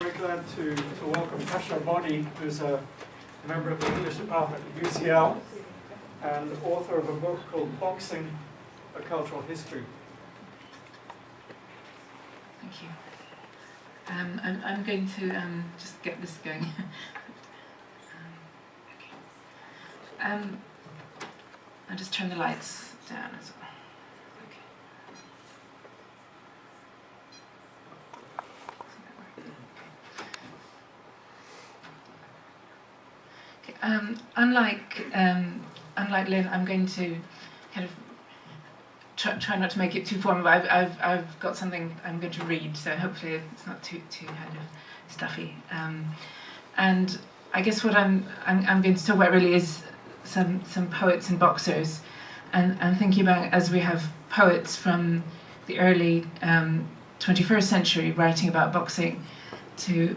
Very glad to welcome Kasia Boddy, who's a member of the English department at UCL and author of a book called Boxing, A Cultural History. Thank you. I'm going to just get this going. I'll just turn the lights down as well. Unlike Lynn, I'm going to kind of try not to make it too formal. I've got something I'm going to read, so hopefully it's not too kind of stuffy. And I guess what I'm going to talk about really is some poets and boxers, and thinking about, as we have poets from the early 21st century writing about boxing, to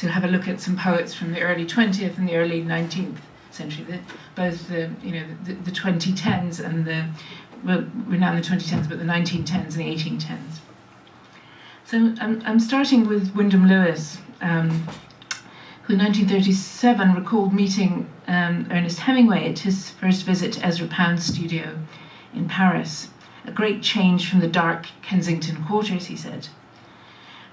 have a look at some poets from the early 20th and the early 19th century, both the 2010s and we're now in the 2010s, but the 1910s and the 1810s. So I'm starting with Wyndham Lewis, who in 1937 recalled meeting Ernest Hemingway at his first visit to Ezra Pound's studio in Paris. A great change from the dark Kensington quarters, he said.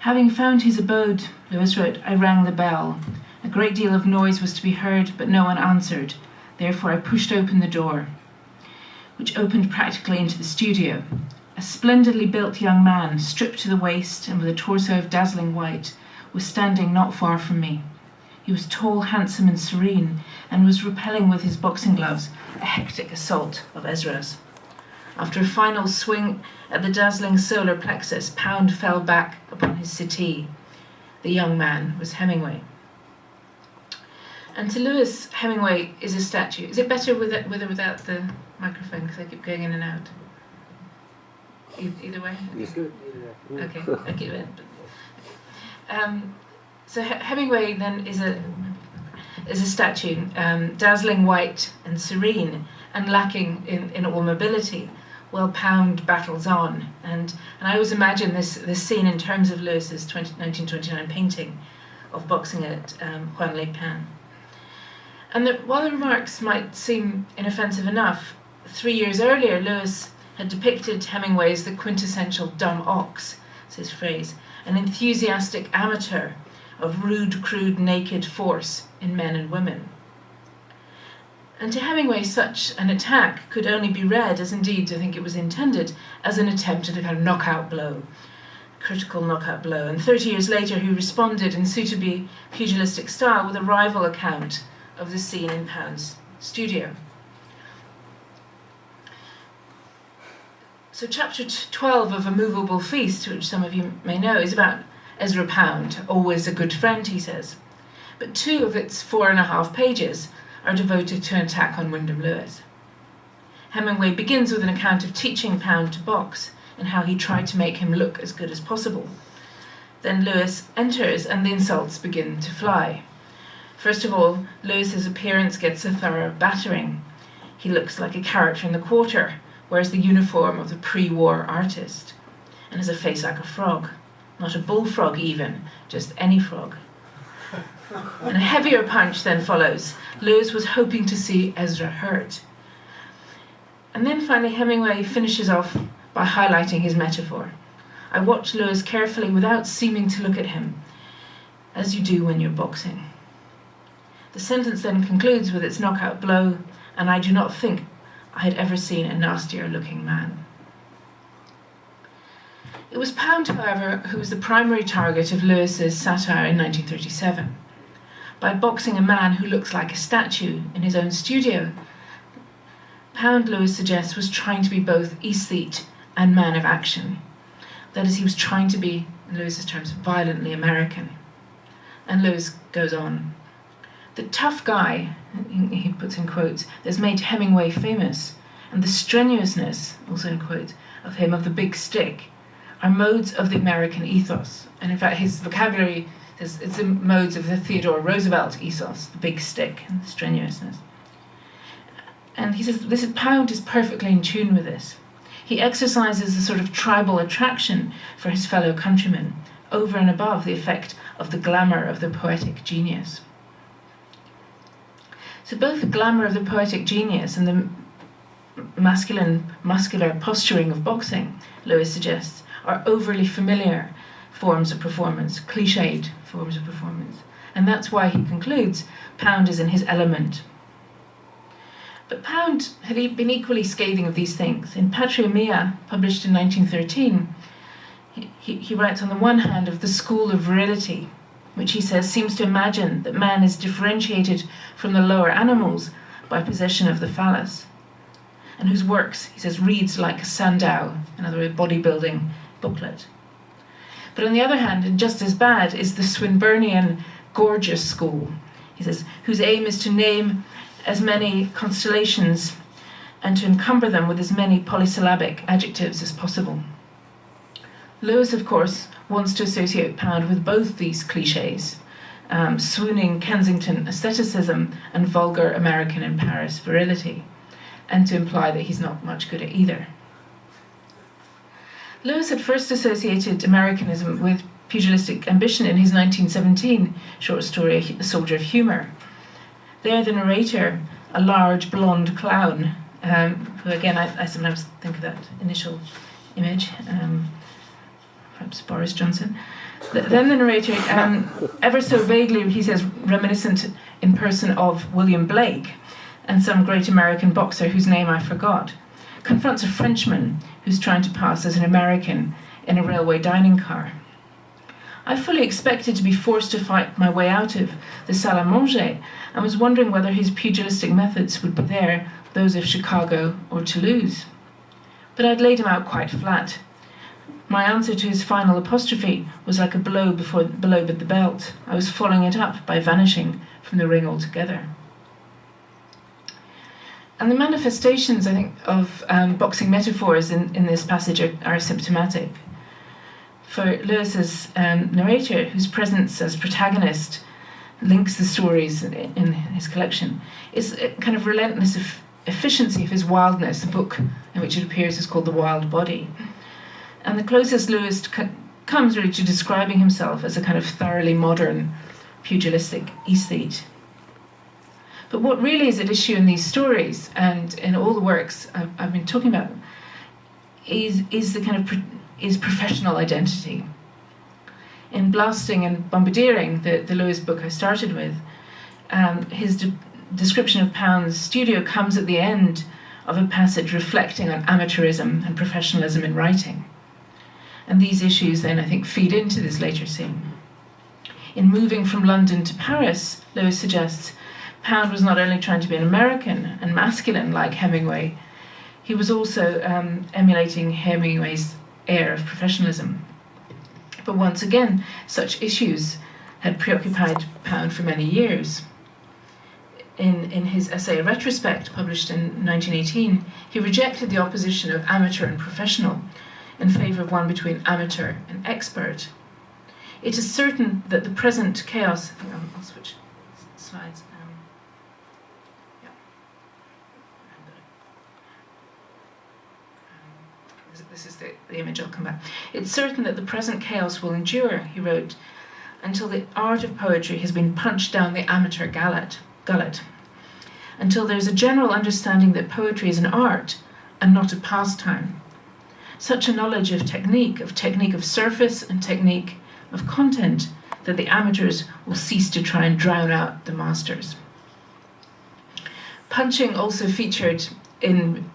Having found his abode, Lewis wrote, I rang the bell. A great deal of noise was to be heard, but no one answered. Therefore I pushed open the door, which opened practically into the studio. A splendidly built young man, stripped to the waist and with a torso of dazzling white, was standing not far from me. He was tall, handsome, and serene, and was repelling with his boxing gloves a hectic assault of Ezra's. After a final swing at the dazzling solar plexus, Pound fell back upon his settee. The young man was Hemingway. And to Lewis, Hemingway is a statue. Is it better with or without the microphone? Because I keep going in and out. Either way? It's good. Okay, I keep it. So Hemingway then is a statue, dazzling white and serene, and lacking in all mobility, while Pound battles on. And I always imagine this scene in terms of Lewis's 1929 painting of boxing at Juan Le Pen. And while the remarks might seem inoffensive enough, 3 years earlier Lewis had depicted Hemingway as the quintessential dumb ox, is his phrase, an enthusiastic amateur of rude, crude, naked force in men and women. And to Hemingway, such an attack could only be read, as indeed I think it was intended, as an attempt at a kind of knockout blow, critical knockout blow. And 30 years later he responded in suitably pugilistic style with a rival account of the scene in Pound's studio. So chapter 12 of A Movable Feast, which some of you may know, is about Ezra Pound, always a good friend, he says. But 2 of its 4.5 pages are devoted to an attack on Wyndham Lewis. Hemingway begins with an account of teaching Pound to box and how he tried to make him look as good as possible. Then Lewis enters and the insults begin to fly. First of all, Lewis's appearance gets a thorough battering. He looks like a character in the Quarter, wears the uniform of the pre-war artist, and has a face like a frog. Not a bullfrog even, just any frog. And a heavier punch then follows. Lewis was hoping to see Ezra hurt. And then finally Hemingway finishes off by highlighting his metaphor. I watched Lewis carefully without seeming to look at him, as you do when you're boxing. The sentence then concludes with its knockout blow, and I do not think I had ever seen a nastier looking man. It was Pound, however, who was the primary target of Lewis's satire in 1937. By boxing a man who looks like a statue in his own studio, Pound, Lewis suggests, was trying to be both aesthete and man of action. That is, he was trying to be, in Lewis's terms, violently American. And Lewis goes on. The tough guy, he puts in quotes, that's made Hemingway famous, and the strenuousness, also in quotes, of him, of the big stick, are modes of the American ethos. And in fact, his vocabulary is the modes of the Theodore Roosevelt ethos, the big stick and the strenuousness. And he says this Pound is perfectly in tune with this. He exercises a sort of tribal attraction for his fellow countrymen, over and above the effect of the glamour of the poetic genius. So both the glamour of the poetic genius and the muscular posturing of boxing, Lewis suggests, are overly familiar forms of performance, cliched forms of performance. And that's why he concludes Pound is in his element. But Pound had been equally scathing of these things. In Patria Mea, published in 1913, he writes on the one hand of the school of virility, which he says seems to imagine that man is differentiated from the lower animals by possession of the phallus, and whose works, he says, reads like a Sandow, in other words, bodybuilding booklet. But on the other hand, and just as bad, is the Swinburnian gorgeous school, he says, whose aim is to name as many constellations and to encumber them with as many polysyllabic adjectives as possible. Lewis, of course, wants to associate Pound with both these cliches, swooning Kensington aestheticism and vulgar American in Paris virility, and to imply that he's not much good at either. Lewis had first associated Americanism with pugilistic ambition in his 1917 short story, A Soldier of Humour. There, the narrator, a large blonde clown, who again, I sometimes think of that initial image, perhaps Boris Johnson. Then the narrator, ever so vaguely, he says, reminiscent in person of William Blake and some great American boxer whose name I forgot, confronts a Frenchman who's trying to pass as an American in a railway dining car. I fully expected to be forced to fight my way out of the salle à manger and was wondering whether his pugilistic methods would be there, those of Chicago or Toulouse. But I'd laid him out quite flat. My answer to his final apostrophe was like a blow below the belt. I was following it up by vanishing from the ring altogether. And the manifestations, I think, of boxing metaphors in this passage are symptomatic. For Lewis's narrator, whose presence as protagonist links the stories in his collection, is a kind of relentless efficiency of his wildness. The book in which it appears is called The Wild Body. And the closest Lewis comes really to describing himself as a kind of thoroughly modern pugilistic aesthete. But what really is at issue in these stories and in all the works I've been talking about is the kind of is professional identity. In Blasting and Bombardiering, the Lewis book I started with, his description of Pound's studio comes at the end of a passage reflecting on amateurism and professionalism in writing. And these issues then, I think, feed into this later scene. In Moving from London to Paris, Lewis suggests Pound was not only trying to be an American and masculine like Hemingway, he was also emulating Hemingway's air of professionalism. But once again, such issues had preoccupied Pound for many years. In his essay Retrospect, published in 1918, he rejected the opposition of amateur and professional in favour of one between amateur and expert. It is certain that the present chaos... I think I'll switch slides. This is the image, I'll come back. It's certain that the present chaos will endure, he wrote, until the art of poetry has been punched down the amateur gullet, until there's a general understanding that poetry is an art and not a pastime. Such a knowledge of technique of surface and technique of content, that the amateurs will cease to try and drown out the masters. Punching also featured in,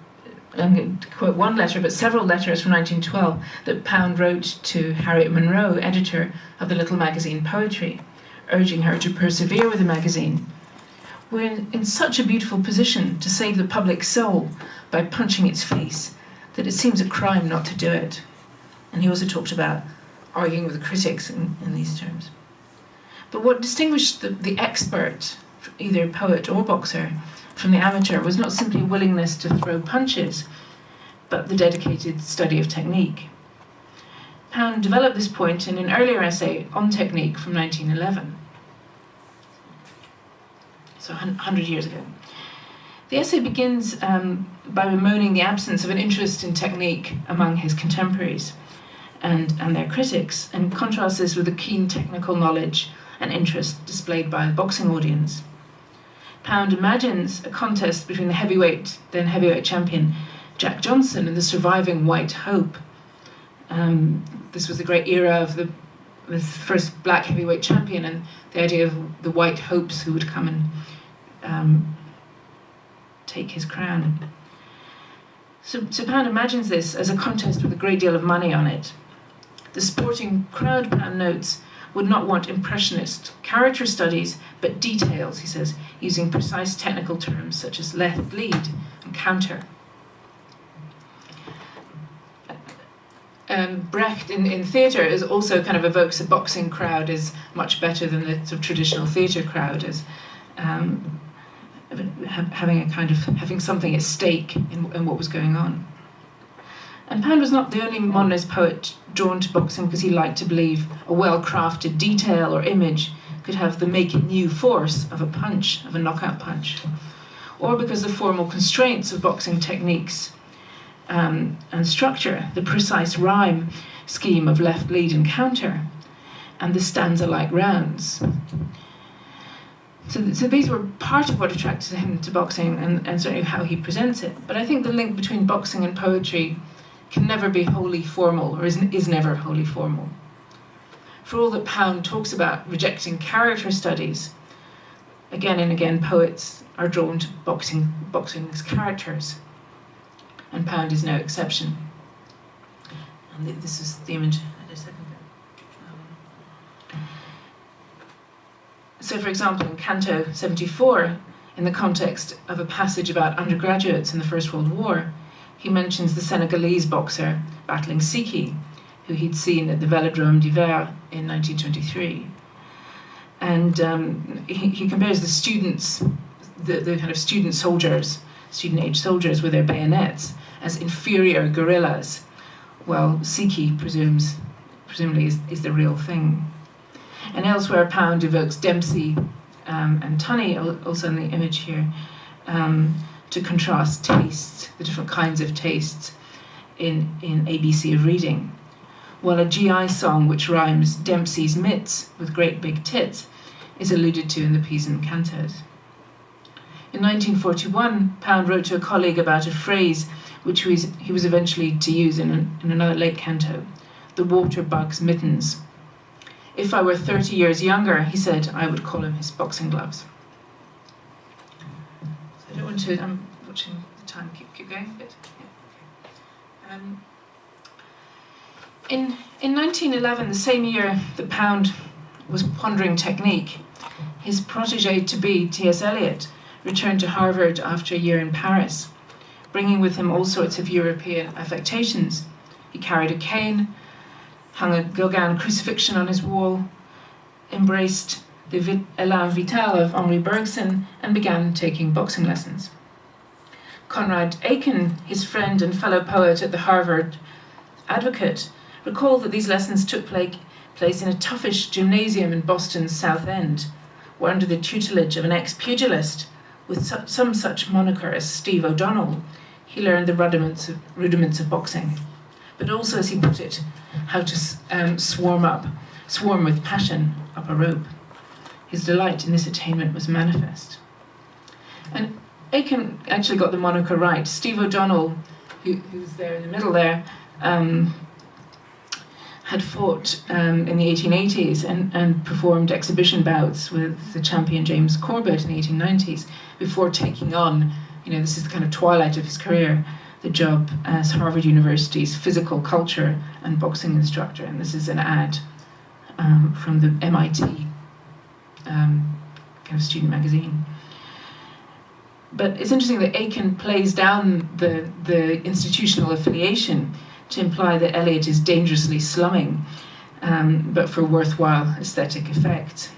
I'm going to quote one letter, but several letters from 1912 that Pound wrote to Harriet Monroe, editor of the little magazine Poetry, urging her to persevere with the magazine. We're in such a beautiful position to save the public soul by punching its face that it seems a crime not to do it. And he also talked about arguing with the critics in these terms. But what distinguished the expert, either poet or boxer, from the amateur was not simply a willingness to throw punches, but the dedicated study of technique. Pound developed this point in an earlier essay on technique from 1911, so 100 years ago. The essay begins by bemoaning the absence of an interest in technique among his contemporaries, and their critics, and contrasts this with the keen technical knowledge and interest displayed by the boxing audience. Pound imagines a contest between the then heavyweight champion Jack Johnson and the surviving White Hope. This was the great era of the first black heavyweight champion, and the idea of the White Hopes who would come and take his crown. So Pound imagines this as a contest with a great deal of money on it. The sporting crowd, Pound notes, would not want impressionist character studies, but details, he says, using precise technical terms such as left lead and counter. Brecht in theatre is also kind of evokes a boxing crowd as much better than the sort of traditional theatre crowd, as having something at stake in what was going on. And Pound was not the only modernist poet drawn to boxing because he liked to believe a well-crafted detail or image could have the make-it-new force of a punch, of a knockout punch, or because the formal constraints of boxing techniques and structure, the precise rhyme scheme of left lead and counter, and the stanza-like rounds. So these were part of what attracted him to boxing and certainly how he presents it. But I think the link between boxing and poetry can never be wholly formal, or is never wholly formal. For all that Pound talks about rejecting character studies, again and again poets are drawn to boxing's characters, and Pound is no exception. And this is the image. So, for example, in Canto 74, in the context of a passage about undergraduates in the First World War, he mentions the Senegalese boxer battling Siki, who he'd seen at the Velodrome d'Hiver in 1923. And he compares the students, the kind of student age soldiers with their bayonets as inferior guerrillas, while Siki presumably is the real thing. And elsewhere, Pound evokes Dempsey and Tunney, also in the image here, to contrast tastes, the different kinds of tastes in ABC of reading. While a GI song which rhymes Dempsey's mitts with great big tits is alluded to in the Pisan cantos. In 1941, Pound wrote to a colleague about a phrase which he was eventually to use in another late canto, the water bug's mittens. If I were 30 years younger, he said, I would call him his boxing gloves. So I don't want to, I'm watching the time, keep going a bit. Yeah. In 1911, the same year that Pound was pondering technique, his protege-to-be, T.S. Eliot, returned to Harvard after a year in Paris, bringing with him all sorts of European affectations. He carried a cane, hung a Gauguin crucifixion on his wall, embraced the élan vital of Henri Bergson, and began taking boxing lessons. Conrad Aiken, his friend and fellow poet at the Harvard Advocate, recalled that these lessons took place in a toughish gymnasium in Boston's South End, where under the tutelage of an ex-pugilist with some such moniker as Steve O'Donnell, he learned the rudiments of boxing, but also, as he put it, how to swarm with passion up a rope. His delight in this attainment was manifest. And Aiken actually got the moniker right. Steve O'Donnell, who's there in the middle there, had fought in the 1880s and performed exhibition bouts with the champion James Corbett in the 1890s before taking on, this is the kind of twilight of his career, the job as Harvard University's physical culture and boxing instructor. And this is an ad from the MIT kind of student magazine. But it's interesting that Aiken plays down the institutional affiliation to imply that Eliot is dangerously slumming, but for worthwhile aesthetic effect.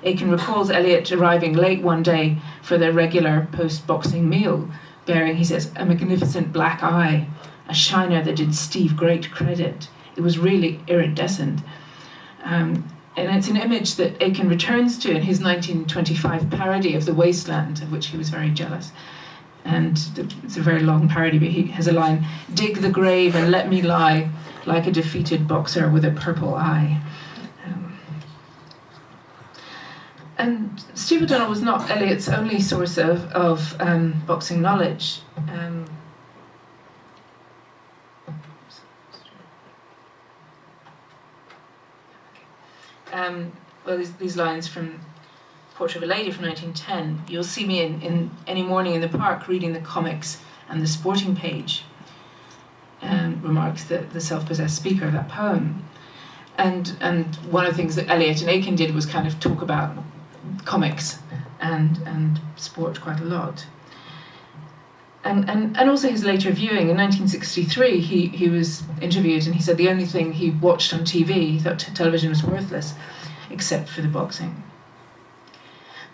Aiken recalls Eliot arriving late one day for their regular post-boxing meal, bearing, he says, a magnificent black eye, a shiner that did Steve great credit. It was really iridescent. And it's an image that Aiken returns to in his 1925 parody of The Wasteland, of which he was very jealous. And it's a very long parody, but he has a line, dig the grave and let me lie, like a defeated boxer with a purple eye. And Steve O'Donnell was not Eliot's only source of boxing knowledge. Well, these lines from Portrait of a Lady from 1910. You'll see me in any morning in the park reading the comics and the sporting page, remarks the self-possessed speaker of that poem. And one of the things that Eliot and Aiken did was kind of talk about comics and sport quite a lot. And also his later viewing. In 1963, he was interviewed and he said the only thing he watched on TV, he thought television was worthless, except for the boxing.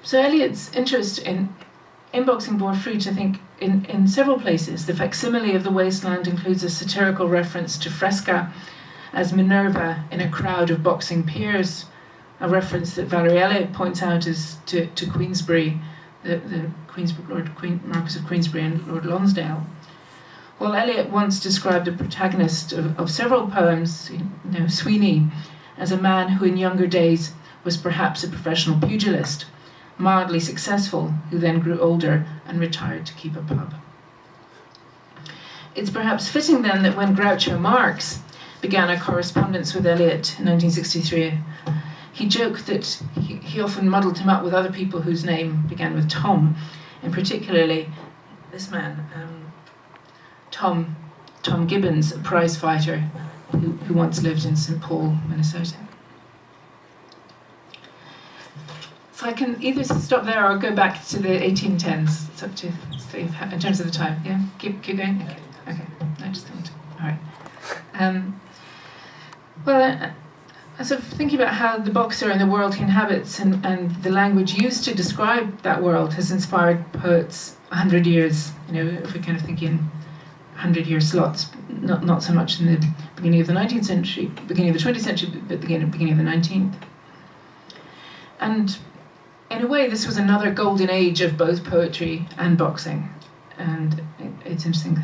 So Eliot's interest in boxing bore fruit, I think, in several places. The facsimile of The Wasteland includes a satirical reference to Fresca as Minerva in a crowd of boxing peers, a reference that Valerie Eliot points out as to Queensberry, the Marquis of Queensberry and Lord Lonsdale. While Eliot once described a protagonist of several poems, Sweeney, as a man who in younger days was perhaps a professional pugilist, mildly successful, who then grew older and retired to keep a pub. It's perhaps fitting then that when Groucho Marx began a correspondence with Eliot in 1963, he joked that he often muddled him up with other people whose name began with Tom, and particularly this man, Tom Gibbons, a prize fighter who once lived in St. Paul, Minnesota. So I can either stop there or go back to the 1810s. It's up to Steve in terms of the time. Yeah, keep going. Okay. I just don't. All right. Well, I sort of thinking about how the boxer and the world he inhabits and the language used to describe that world has inspired poets 100 years. If we're kind of thinking 100-year slots, not so much in the beginning of the 19th century, beginning of the 20th century, but beginning of the 19th. And in a way, this was another golden age of both poetry and boxing. And it's interesting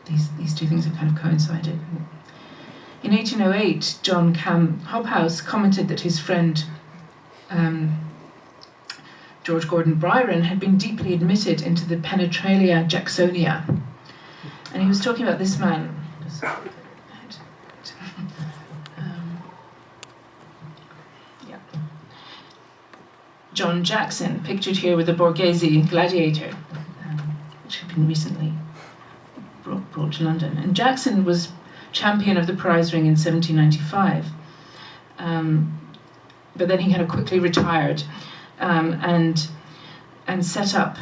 these two things have kind of coincided. In 1808, John Cam Hobhouse commented that his friend George Gordon Byron had been deeply admitted into the Penetralia Jacksonia. And he was talking about this man. John Jackson, pictured here with the Borghese gladiator, which had been recently brought to London. And Jackson was champion of the prize ring in 1795, but then he kind of quickly retired and set up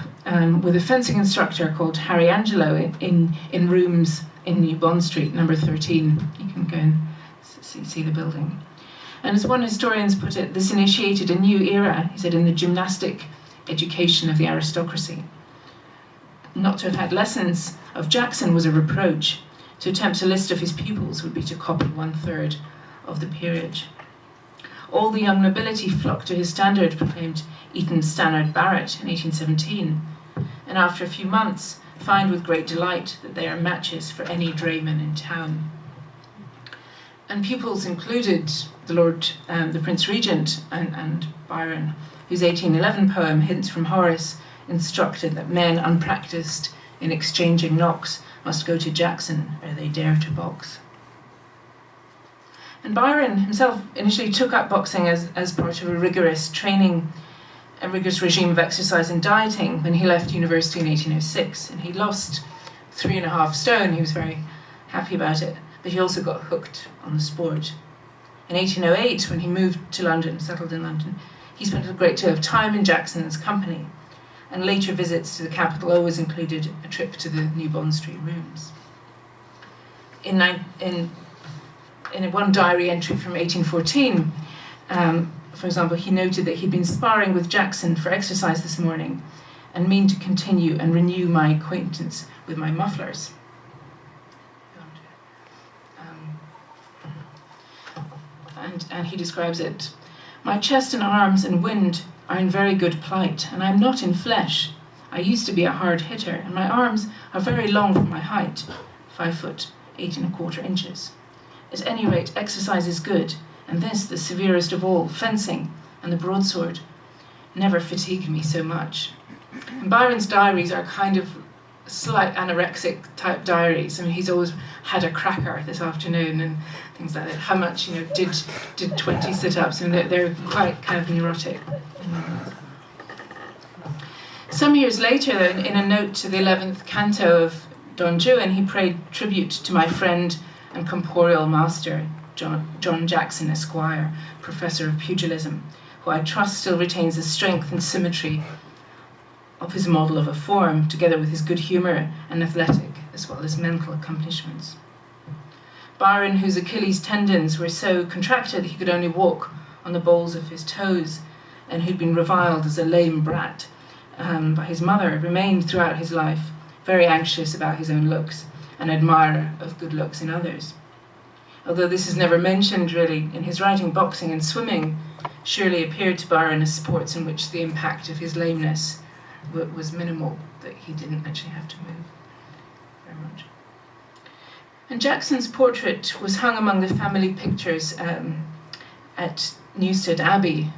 with a fencing instructor called Harry Angelo in rooms in New Bond Street, number 13. You can go and see the building. And as one historian put it, this initiated a new era, he said, in the gymnastic education of the aristocracy. Not to have had lessons of Jackson was a reproach. To attempt a list of his pupils would be to copy 1/3 of the peerage. All the young nobility flocked to his standard, proclaimed Eton Stannard Barrett in 1817, and after a few months find with great delight that they are matches for any drayman in town. And pupils included the Prince Regent and Byron, whose 1811 poem, Hints from Horace, instructed that men unpractised in exchanging knocks must go to Jackson ere they dare to box. And Byron himself initially took up boxing as part of a rigorous regime of exercise and dieting when he left university in 1806, and he lost 3.5 stone. He was very happy about it, but he also got hooked on the sport. In 1808, when he moved to London, settled in London, he spent a great deal of time in Jackson's company, and later visits to the capital always included a trip to the New Bond Street rooms. In one diary entry from 1814, for example, he noted that he'd been sparring with Jackson for exercise this morning and mean to continue and renew my acquaintance with my mufflers. And he describes it, my chest and arms and wind are in very good plight, and I am not in flesh. I used to be a hard hitter, and my arms are very long for my height, 5 foot 8¼ inches. At any rate, exercise is good, and this, the severest of all, fencing and the broadsword, never fatigued me so much. And Byron's diaries are kind of slight anorexic type diaries. I mean, he's always had a cracker this afternoon and things like that. How much, did 20 sit-ups? And they're quite kind of neurotic. Some years later, though, in a note to the 11th canto of Don Juan, he paid tribute to my friend and corporeal master, John Jackson, Esquire, professor of pugilism, who I trust still retains the strength and symmetry of his model of a form, together with his good humour and athletic, as well as mental accomplishments. Byron, whose Achilles tendons were so contracted he could only walk on the balls of his toes, and who'd been reviled as a lame brat by his mother, remained throughout his life very anxious about his own looks, an admirer of good looks in others. Although this is never mentioned really in his writing, boxing and swimming surely appeared to Byron as sports in which the impact of his lameness was minimal, that he didn't actually have to move very much. And Jackson's portrait was hung among the family pictures at Newstead Abbey,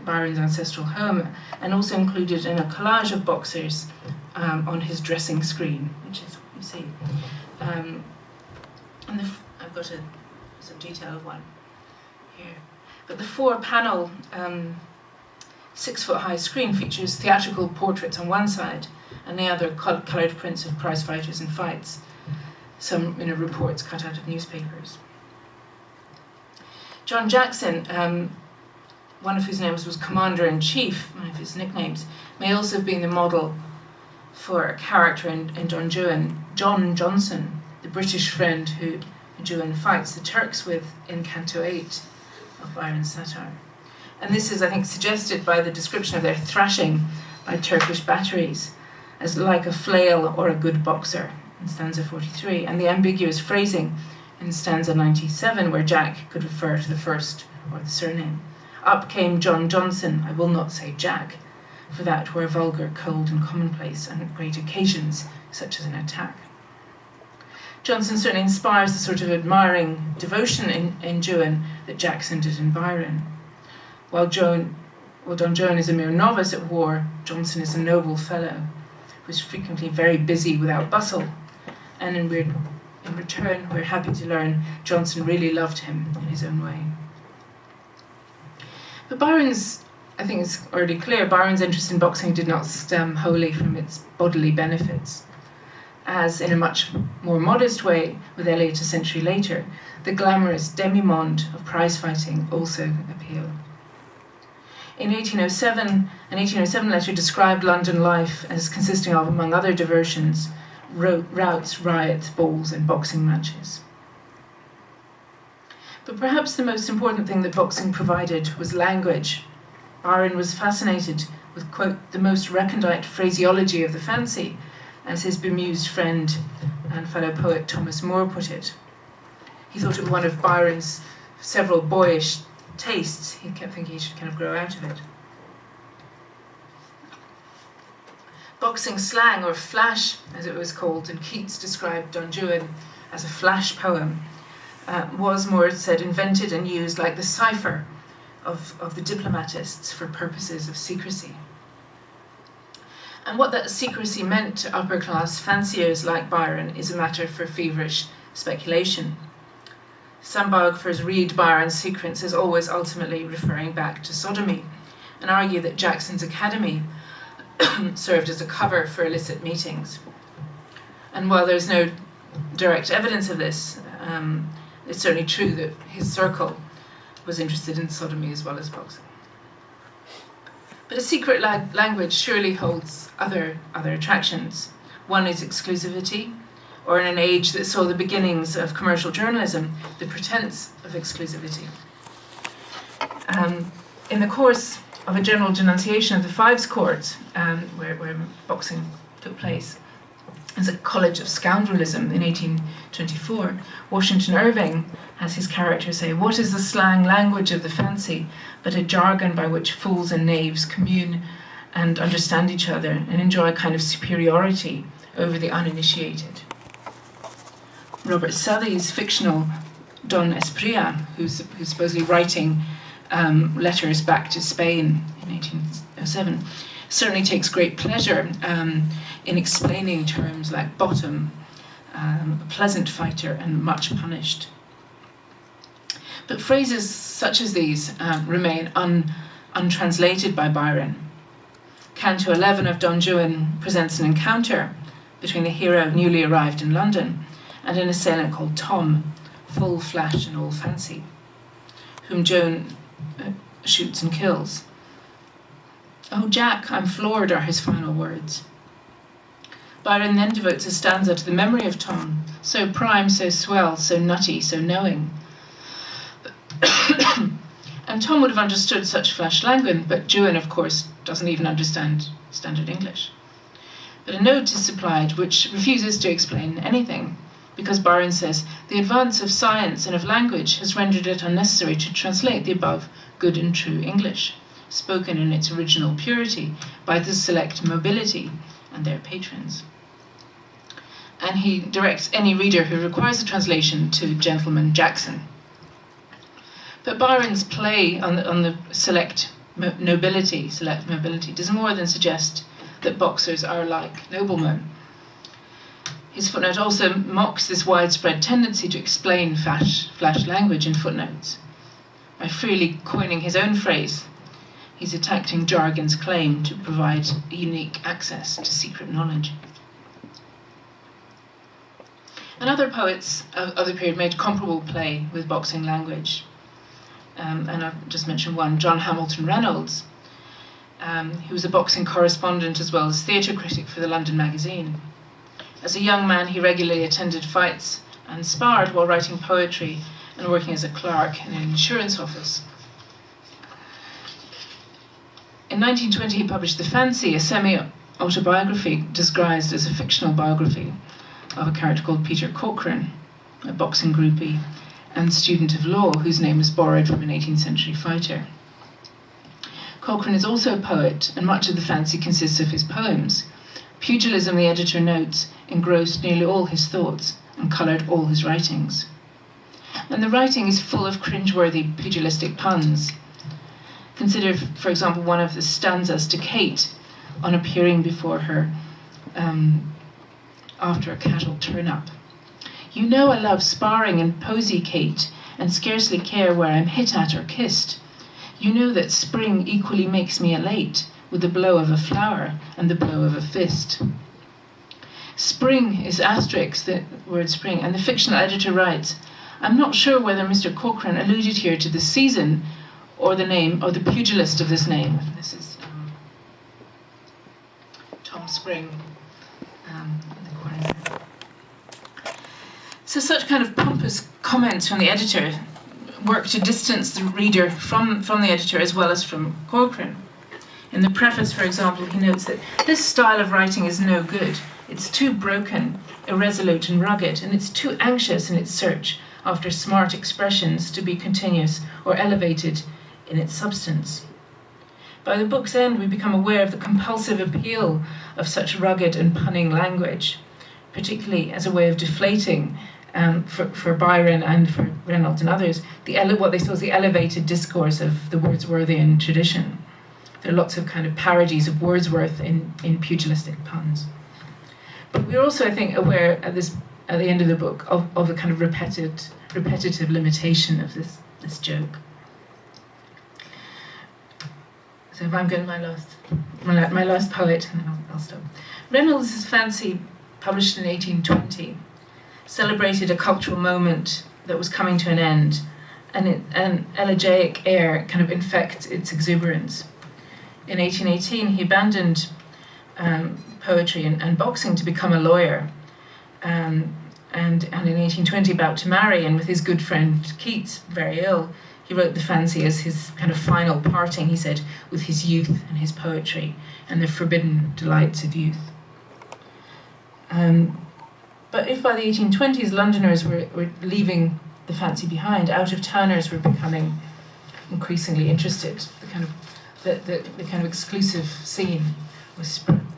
Byron's ancestral home, and also included in a collage of boxers on his dressing screen, which is what you see. I've got some detail of one here. But the 4-panel 6-foot-high screen features theatrical portraits on one side and the other coloured prints of prize fighters and fights, some reports cut out of newspapers. John Jackson, one of whose names was Commander-in-Chief, one of his nicknames, may also have been the model for a character in Don Juan, John Johnson, the British friend who Juan fights the Turks with in Canto 8 of Byron's satire. And this is, I think, suggested by the description of their thrashing by Turkish batteries as like a flail or a good boxer in stanza 43, and the ambiguous phrasing in stanza 97, where Jack could refer to the first or the surname. Up came John Johnson, I will not say Jack, for that were vulgar, cold and commonplace, and at great occasions, such as an attack. Johnson certainly inspires the sort of admiring devotion in Juan that Jackson did in Byron. While Don Juan is a mere novice at war, Johnson is a noble fellow who is frequently very busy without bustle, and in return we're happy to learn Johnson really loved him in his own way. But Byron's, I think it's already clear, Byron's interest in boxing did not stem wholly from its bodily benefits. As, in a much more modest way, with Eliot a century later, the glamorous demi-monde of prize fighting also appeal. In 1807, an 1807 letter described London life as consisting of, among other diversions, routs, riots, balls, and boxing matches. But perhaps the most important thing that boxing provided was language. Byron was fascinated with, quote, the most recondite phraseology of the fancy, as his bemused friend and fellow poet Thomas Moore put it. He thought it one of Byron's several boyish tastes. He kept thinking he should kind of grow out of it. Boxing slang, or flash as it was called, and Keats described Don Juan as a flash poem, was, Moore said, invented and used like the cipher of the diplomatists for purposes of secrecy. And what that secrecy meant to upper-class fanciers like Byron is a matter for feverish speculation. Some biographers read Byron's sequence as always ultimately referring back to sodomy, and argue that Jackson's Academy served as a cover for illicit meetings. And while there's no direct evidence of this, it's certainly true that his circle was interested in sodomy as well as boxing. But a secret language surely holds other attractions. One is exclusivity, or in an age that saw the beginnings of commercial journalism, the pretense of exclusivity. In the course of a general denunciation of the Fives Court, where boxing took place, as a college of scoundrelism in 1824, Washington Irving has his character say, "What is the slang language of the fancy but a jargon by which fools and knaves commune and understand each other and enjoy a kind of superiority over the uninitiated?" Robert Southey's fictional Don Espria, who's supposedly writing letters back to Spain in 1807, certainly takes great pleasure in explaining terms like bottom, a pleasant fighter, and much punished. But phrases such as these remain untranslated by Byron. Canto 11 of Don Juan presents an encounter between a hero newly arrived in London and an assailant called Tom, full flash and all fancy, whom Joan shoots and kills. "Oh, Jack, I'm floored," are his final words. Byron then devotes a stanza to the memory of Tom, so prime, so swell, so nutty, so knowing. And Tom would have understood such flash language, but Juan, of course, doesn't even understand standard English. But a note is supplied which refuses to explain anything, because Byron says, "The advance of science and of language has rendered it unnecessary to translate the above good and true English, spoken in its original purity by the select mobility and their patrons." And he directs any reader who requires a translation to Gentleman Jackson. But Byron's play on the select mobility does more than suggest that boxers are like noblemen. His footnote also mocks this widespread tendency to explain flash language in footnotes. By freely coining his own phrase, he's attacking jargon's claim to provide unique access to secret knowledge. And other poets of the period made comparable play with boxing language. And I've just mentioned one, John Hamilton Reynolds, who was a boxing correspondent as well as theatre critic for the London Magazine. As a young man, he regularly attended fights and sparred while writing poetry and working as a clerk in an insurance office. In 1920, he published The Fancy, a semi-autobiography disguised as a fictional biography of a character called Peter Corcoran, a boxing groupie and student of law whose name was borrowed from an 18th century fighter. Corcoran is also a poet, and much of The Fancy consists of his poems. Pugilism, the editor notes, engrossed nearly all his thoughts and coloured all his writings. And the writing is full of cringeworthy pugilistic puns. Consider, for example, one of the stanzas to Kate on appearing before her after a cattle turn-up. "You know I love sparring and posy, Kate, and scarcely care where I'm hit at or kissed. You know that spring equally makes me elate, with the blow of a flower and the blow of a fist." Spring is asterisk, the word spring, and the fictional editor writes, "I'm not sure whether Mr. Corcoran alluded here to the season or the name, or the pugilist of this name." This is Tom Spring in the corner there. So such kind of pompous comments from the editor work to distance the reader from the editor as well as from Corcoran. In the preface, for example, he notes that this style of writing is no good. It's too broken, irresolute and rugged, and it's too anxious in its search after smart expressions to be continuous or elevated in its substance. By the book's end, we become aware of the compulsive appeal of such rugged and punning language, particularly as a way of deflating, for Byron and for Reynolds and others, what they saw as the elevated discourse of the Wordsworthian tradition. There are lots of kind of parodies of Wordsworth in pugilistic puns. But we're also, I think, aware at the end of the book of the kind of repetitive limitation of this joke. So if I'm going to my last poet, and then I'll stop. Reynolds' Fancy, published in 1820, celebrated a cultural moment that was coming to an end, and an elegiac air kind of infects its exuberance. In 1818, he abandoned poetry and boxing to become a lawyer, and in 1820, about to marry, and with his good friend Keats, very ill, he wrote The Fancy as his kind of final parting, he said, with his youth and his poetry and the forbidden delights of youth. But if by the 1820s Londoners were leaving The Fancy behind, out-of-towners were becoming increasingly interested. The kind of exclusive scene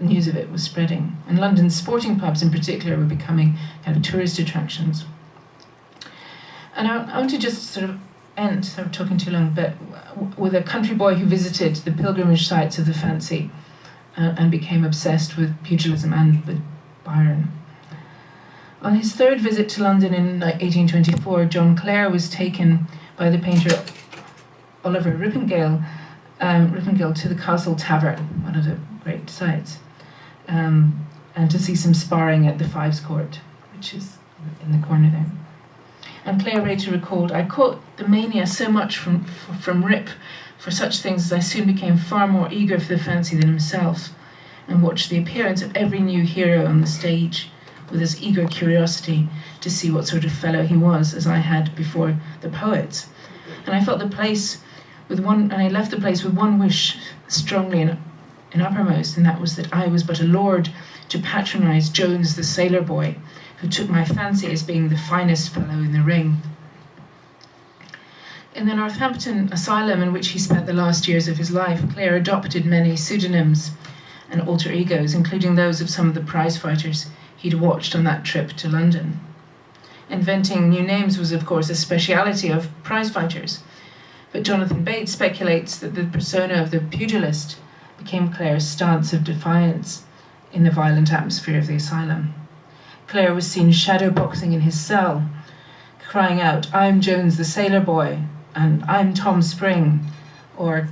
news of it was spreading, and London's sporting pubs in particular were becoming kind of tourist attractions. And I want to just sort of end, so I'm talking too long, but with a country boy who visited the pilgrimage sites of the fancy and became obsessed with pugilism and with Byron. On his third visit to London in 1824, John Clare was taken by the painter Oliver Rippingale to the Castle Tavern, one of the great sights, and to see some sparring at the Fives Court, which is in the corner there. And Clare later recalled, "I caught the mania so much from Rip for such things as I soon became far more eager for the fancy than himself, and watched the appearance of every new hero on the stage with as eager curiosity to see what sort of fellow he was as I had before the poets. And I felt the place and I left the place with one wish strongly in uppermost, and that was that I was but a lord to patronise Jones the sailor boy, who took my fancy as being the finest fellow in the ring." In the Northampton asylum in which he spent the last years of his life, Clare adopted many pseudonyms and alter egos, including those of some of the prize fighters he'd watched on that trip to London. Inventing new names was, of course, a speciality of prize fighters, but Jonathan Bates speculates that the persona of the pugilist became Clare's stance of defiance in the violent atmosphere of the asylum. Clare was seen shadow boxing in his cell, crying out, "I'm Jones the sailor boy," and "I'm Tom Spring," or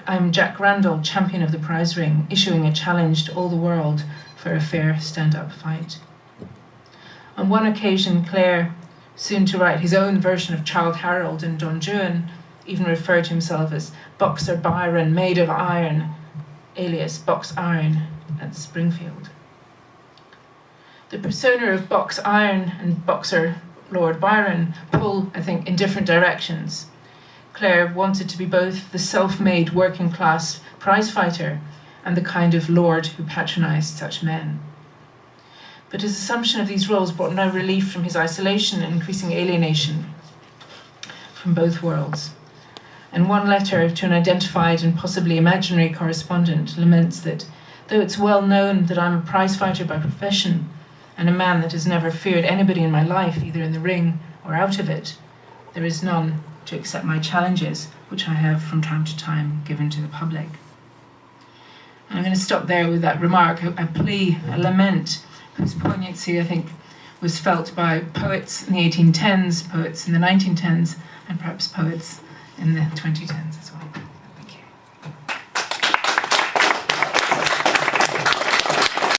"I'm Jack Randall, champion of the prize ring," issuing a challenge to all the world for a fair stand-up fight. On one occasion, Clare, soon to write his own version of Childe Harold and Don Juan, even referred to himself as Boxer Byron, made of iron, alias Box Iron, at Springfield. The persona of Box Iron and Boxer Lord Byron pull, I think, in different directions. Clare wanted to be both the self-made working-class prize fighter and the kind of lord who patronised such men. But his assumption of these roles brought no relief from his isolation and increasing alienation from both worlds. And one letter to an identified and possibly imaginary correspondent laments that, though it's well known that I'm a prize fighter by profession and a man that has never feared anybody in my life, either in the ring or out of it, there is none to accept my challenges, which I have from time to time given to the public. And I'm going to stop there with that remark, a plea, a lament, whose poignancy, I think, was felt by poets in the 1810s, poets in the 1910s, and perhaps poets in the 2010s as well.